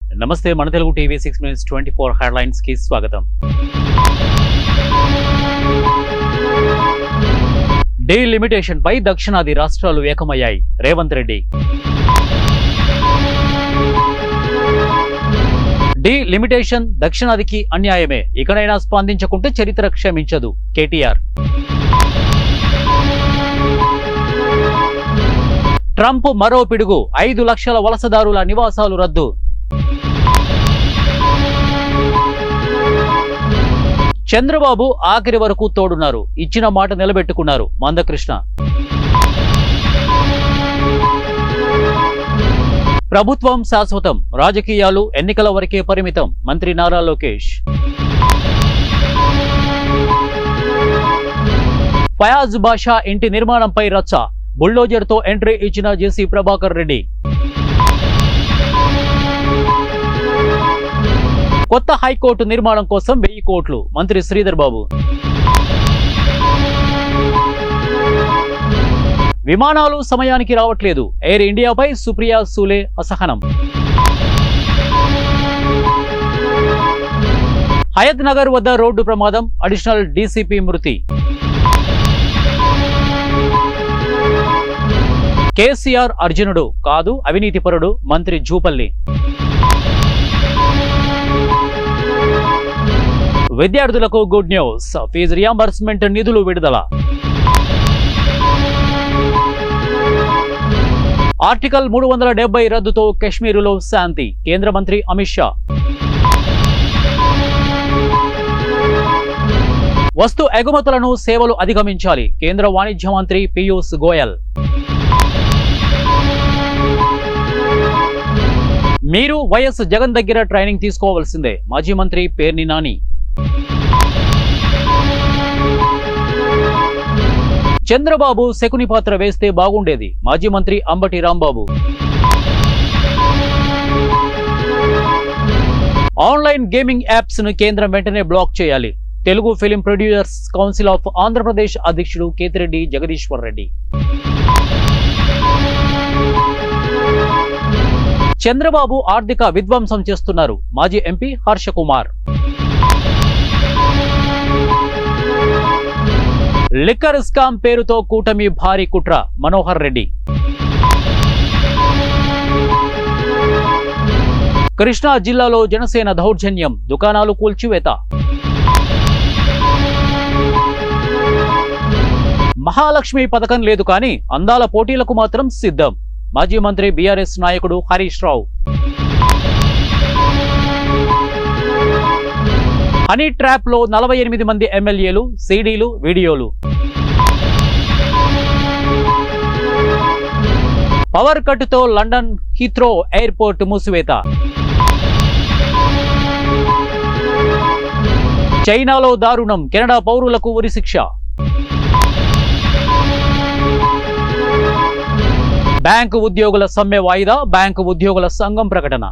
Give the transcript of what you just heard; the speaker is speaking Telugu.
నమస్తే మన తెలుగు టీవీ 6 minutes 24 హెడ్లైన్స్ కి స్వాగతం. డీలిమిటేషన్ పై దక్షిణాది రాష్ట్రాలు ఏకమయ్యాయి. రేవంత్ రెడ్డి. డీలిమిటేషన్ దక్షిణాదికి అన్యాయమే, ఇకనైనా స్పందించకుంటే చరిత్ర క్షమించదు. కేటీఆర్. ట్రంప్ మరో పిడుగు, 5 లక్షల వలసదారుల నివాసాలు రద్దు. చంద్రబాబు ఆఖరి వరకు తోడున్నారు, ఇచ్చిన మాట నిలబెట్టుకున్నారు. మందకృష్ణ. ప్రభుత్వం శాశ్వతం, రాజకీయాలు ఎన్నికల వరకే పరిమితం. మంత్రి నారా లోకేష్. ఫయాజ్ బాషా ఇంటి నిర్మాణంపై రచ్చ, బుల్డోజర్తో ఎంట్రీ ఇచ్చిన జేసీ ప్రభాకర్ రెడ్డి. కొత్త హైకోర్టు నిర్మాణం కోసం 1000 కోట్లు, మంత్రి శ్రీధర్ బాబు. విమానాలు సమయానికి రావట్లేదు, ఎయిర్ ఇండియాపై సుప్రియా సూలే అసహనం. హయత్ నగర్ వద్ద రోడ్డు ప్రమాదం, అడిషనల్ డీసీపీ మృతి. కేసీఆర్ అర్జునుడు కాదు, అవినీతిపరుడు. మంత్రి జూపల్లి. విద్యార్థులకు గుడ్ న్యూస్, ఫీజు రియంబర్స్మెంట్ నిధులు విడుదల. ఆర్టికల్ 370 రద్దుతో కశ్మీరులో శాంతి, కేంద్ర మంత్రి అమిత్ షా. వస్తు ఎగుమతులను సేవలు అధిగమించాలి, కేంద్ర వాణిజ్య మంత్రి పీయూష్ గోయల్. మీరు వైఎస్ జగన్ దగ్గర ట్రైనింగ్ తీసుకోవాల్సిందే, మాజీ మంత్రి పేర్ని నాని. చంద్రబాబు శకుని పాత్ర వేస్తే బాగుండేది, మాజీ మంత్రి Ambati Rambabu. Online gaming apps ను కేంద్రం వెంటనే బ్లాక్ చేయాలి, Telugu film producers council of Andhra Pradesh అధ్యక్షుడు కేతిరెడ్డి జగదీశ్వర్ రెడ్డి. చంద్రబాబు ఆర్థిక విధ్వంసం చేస్తున్నారు, మాజీ MP Harsha Kumar. Liquor scam పేరుతో కూటమి భారీ కుట్ర, మనోహర్ రెడ్డి. కృష్ణా జిల్లాలో జనసేన దౌర్జన్యం, దుకాణాలు కూల్చివేత. మహాలక్ష్మి పథకం లేదు కానీ అందాల పోటీలకు మాత్రం సిద్ధం, మాజీ మంత్రి బీఆర్ఎస్ నాయకుడు హరీష్ రావు. హనీ ట్రాప్ లో 48 మంది ఎమ్మెల్యేలు, సీడీలు, వీడియోలు. పవర్ కట్ తో లండన్ హీత్రో ఎయిర్పోర్ట్ మూసివేత. చైనాలో దారుణం, కెనడా పౌరులకు ఉరిశిక్ష. బ్యాంకు ఉద్యోగుల సమ్మె వాయిదా, బ్యాంకు ఉద్యోగుల సంఘం ప్రకటన.